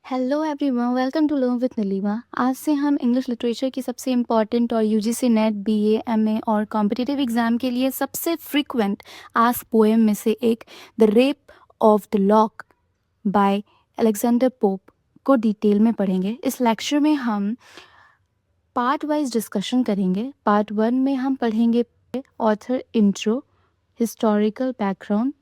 Hello everyone, welcome to learn with Neelima. आज से हम इंग्लिश लिटरेचर की सबसे इम्पॉर्टेंट और यूजीसी नेट, बीए, एमए और कॉम्पिटिटिव एग्जाम के लिए सबसे फ्रीक्वेंट आस्क पोएम में से एक the rape of the lock by Alexander Pope को डिटेल में पढ़ेंगे। इस लेक्चर में हम पार्ट वाइज डिस्कशन करेंगे। पार्ट 1 में हम पढ़ेंगे ऑथर इंट्रो, हिस्टोरिकल बैकग्राउंड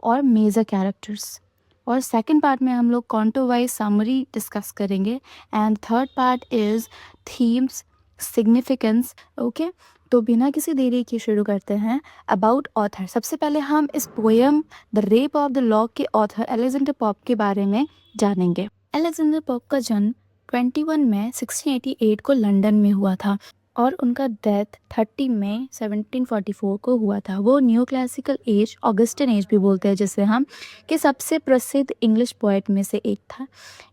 और मेजर कैरेक्टर्स, और सेकंड पार्ट में हम लोग कॉन्टो वाइज समरी डिस्कस करेंगे, and third part is themes, significance. Okay, तो बिना किसी देरी के शुरू करते हैं। अबाउट ऑथर, सबसे पहले हम इस poem the rape of the lock के ऑथर अलेक्जेंडर पॉप के बारे में जानेंगे। अलेक्जेंडर पॉप का जन्म 21 मई 1688 को लंदन में हुआ था और उनका डेथ 30 मई 1744 को हुआ था। वो new classical as, Augustan age भी बोलते हैं जिसे हम, के सबसे प्रसिद्ध इंग्लिश पोएट में से एक था।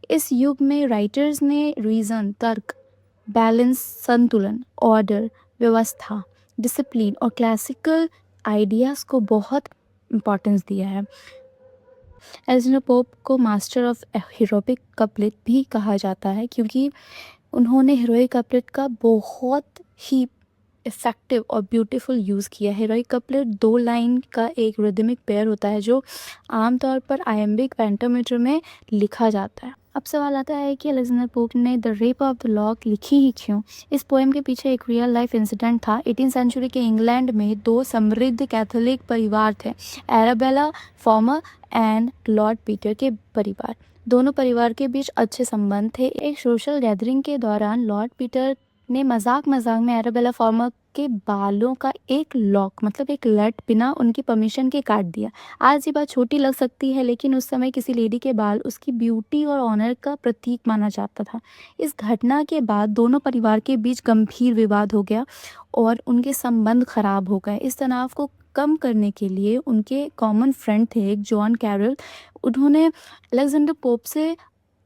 इस युग में राइटर्स ने रीज़न, तर्क, बैलेंस, संतुलन, ऑर्डर, व्यवस्था, डिसिप्लिन और क्लासिकल आइडियाज़ को बहुत इम्पोर्टेंस दिया है। अलेक्जेंडर पोप को मास्टर ऑफ हीरोइक कपलेट भी कहा जाता है क्योंकि उन्होंने हीरोइक कपलेट का बहुत ही इफ़ेक्टिव और ब्यूटीफुल यूज़ किया। हीरोइक कपलेट 2 लाइन का एक रिदमिक पेयर होता है जो आमतौर पर आयम्बिक पेंटामीटर में लिखा जाता है। अब सवाल आता है कि अलेक्जेंडर पोप ने the rape of the lock लिखी ही क्यों? इस पोएम के पीछे एक रियल लाइफ इंसिडेंट था। 18th सेंचुरी के इंग्लैंड में 2 समृद्ध कैथोलिक परिवार थे, Arabella farmer and Lord Peter के परिवार। दोनों परिवार के बीच अच्छे संबंध थे। एक सोशल गैदरिंग के दौरान लॉर्ड पीटर ने मजाक में एराबेला फॉर्मर के बालों का एक लॉक, मतलब एक लट, बिना उनकी परमिशन के काट दिया। आज ये बात छोटी लग सकती है, लेकिन उस समय किसी लेडी के बाल उसकी ब्यूटी और ऑनर का प्रतीक माना जाता था। इस घटना के बाद दोनों परिवार के बीच गंभीर विवाद हो गया और उनके संबंध खराब हो गए। इस तनाव को कम करने के लिए उनके कॉमन फ्रेंड थे, एक जॉन कैरल। उन्होंने अलेक्जेंडर पोप से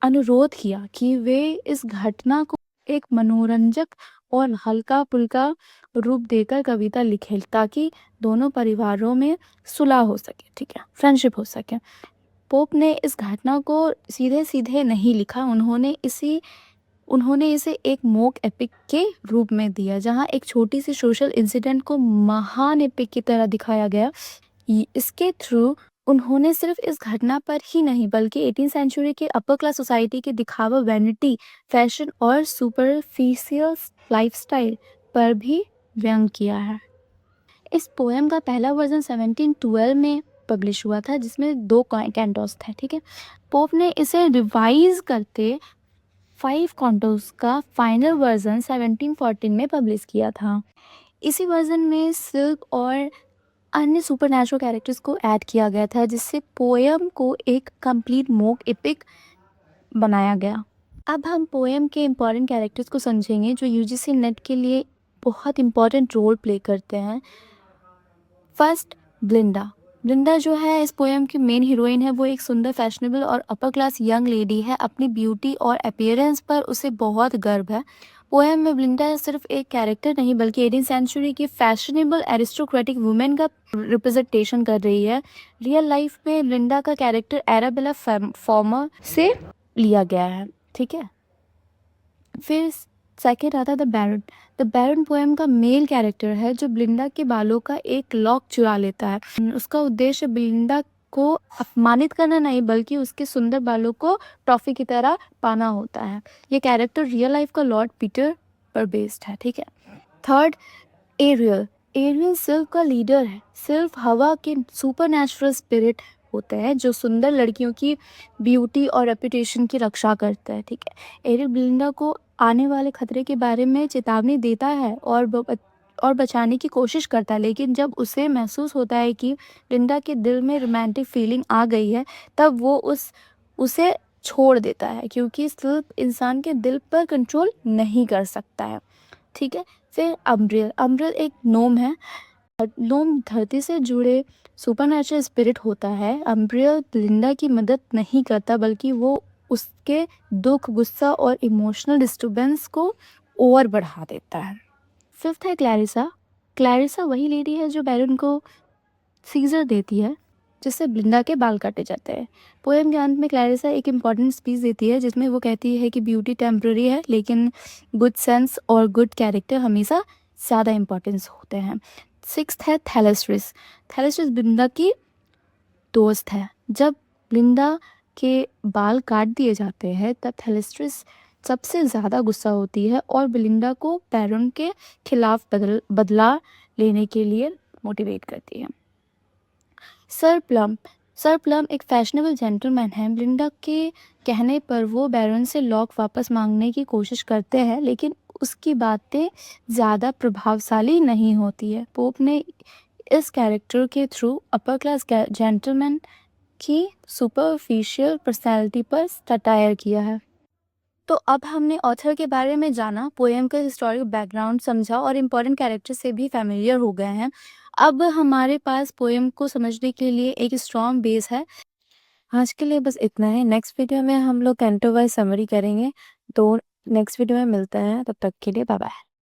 अनुरोध किया कि वे इस घटना को एक मनोरंजक और हल्का फुल्का रूप देकर कविता लिखे ताकि दोनों परिवारों में सुलह हो सके, ठीक है, फ्रेंडशिप हो सके। पोप ने इस घटना को सीधे सीधे नहीं लिखा, उन्होंने इसे एक मोक एपिक के रूप में दिया, जहां एक छोटी सी सोशल इंसिडेंट को महान एपिक की तरह दिखाया गया। इसके थ्रू उन्होंने सिर्फ इस घटना पर ही नहीं बल्कि 18th सेंचुरी के अपर क्लास सोसाइटी के दिखावा, वैनिटी, फैशन और सुपरफिशियल लाइफस्टाइल पर भी व्यंग किया है। इस पोएम का पहला वर्जन 1712 में पब्लिश हुआ था, जिसमें 2 कैंटोस थे, ठीक है। पोप ने इसे रिवाइज करते 5 कॉन्टोस का फाइनल वर्जन 1714 में पब्लिश किया था। इसी वर्जन में सिल्क और अन्य सुपरनैचुरल कैरेक्टर्स को ऐड किया गया था, जिससे पोएम को एक कंप्लीट मोक एपिक बनाया गया। अब हम पोएम के इम्पॉर्टेंट कैरेक्टर्स को समझेंगे जो यूजीसी नेट के लिए बहुत इम्पॉर्टेंट रोल प्ले करते हैं। फर्स्ट, ब्लिंडा। ब्लिंडा जो है इस पोएम की मेन हीरोइन है। वो एक सुंदर, फैशनेबल और अपर क्लास यंग लेडी है। अपनी ब्यूटी और अपीयरेंस पर उसे बहुत गर्व है। पोएम में ब्लिंडा सिर्फ एक कैरेक्टर नहीं बल्कि 18th सेंचुरी की फैशनेबल एरिस्टोक्रेटिक वुमेन का रिप्रेजेंटेशन कर रही है। रियल लाइफ में ब्लिंडा का कैरेक्टर एराबेला फॉर्मर से लिया गया है, ठीक है। फिर सेकेंड आता है the baron. The baron poem का मेल कैरेक्टर है जो ब्लिंडा के बालों का एक लॉक चुरा लेता है। उसका उद्देश्य ब्लिंडा को अपमानित करना नहीं बल्कि उसके सुंदर बालों को ट्रॉफी की तरह पाना होता है। ये कैरेक्टर रियल लाइफ का लॉर्ड पीटर पर बेस्ड है, ठीक है। Third, aerial. एरियल सिल्फ का लीडर है। सिल्फ हवा के सुपरनैचुरल स्पिरिट होते हैं जो सुंदर लड़कियों की ब्यूटी और रेपुटेशन की रक्षा करता है, ठीक है। एरियल ब्लिंडा को आने वाले खतरे के बारे में चेतावनी देता है और बचाने की कोशिश करता है, लेकिन जब उसे महसूस होता है कि ब्लिंडा के दिल में रोमांटिक फीलिंग आ गई है, तब वो उसे छोड़ देता है क्योंकि सिर्फ इंसान के दिल पर कंट्रोल नहीं कर सकता है, ठीक है। फिर अम्ब्रियल। अम्ब्रियल एक नोम है। नोम धरती से जुड़े सुपरनैचुरल स्पिरिट होता है। अम्ब्रियल ब्लिंडा की मदद नहीं करता बल्कि वो उसके दुख, गुस्सा और इमोशनल डिस्टर्बेंस को और बढ़ा देता है। फिफ्थ है क्लैरिसा। क्लैरिसा वही लेडी है जो बैरन को सीजर देती है। जिससे ब्लिंडा के बाल काटे जाते हैं। पोएम के अंत में क्लैरिसा एक इम्पॉर्टेंट स्पीच देती है जिसमें वो कहती है कि ब्यूटी टेम्पररी है लेकिन गुड सेंस और गुड कैरेक्टर हमेशा ज़्यादा इम्पोर्टेंस होते हैं। सिक्स्थ है थैलेस्ट्रिस। थैलेस्ट्रिस ब्लिंडा की दोस्त है। जब ब्लिंडा के बाल काट दिए जाते हैं तब थैलेस्ट्रिस सबसे ज़्यादा गुस्सा होती है और ब्लिंडा को बैरन के खिलाफ बदला लेने के लिए मोटिवेट करती है। सर प्लम एक फैशनेबल जेंटलमैन है। ब्लिंडा के कहने पर वो बैरन से लॉक वापस मांगने की कोशिश करते हैं लेकिन उसकी बातें ज़्यादा प्रभावशाली नहीं होती है। पोप ने इस कैरेक्टर के थ्रू अपर क्लास जेंटलमैन की सुपरफिशियल पर्सनैलिटी पर सटायर किया है। तो अब हमने ऑथर के बारे में जाना, पोएम का हिस्टोरिकल बैकग्राउंड समझा और इम्पोर्टेंट कैरेक्टर से भी फैमिलियर हो गए हैं। अब हमारे पास पोएम को समझने के लिए एक स्ट्रॉन्ग बेस है। आज के लिए बस इतना है। नेक्स्ट वीडियो में हम लोग कैंटो वाइज समरी करेंगे। तो नेक्स्ट वीडियो में मिलते हैं, तब तक के लिए बाय बाय।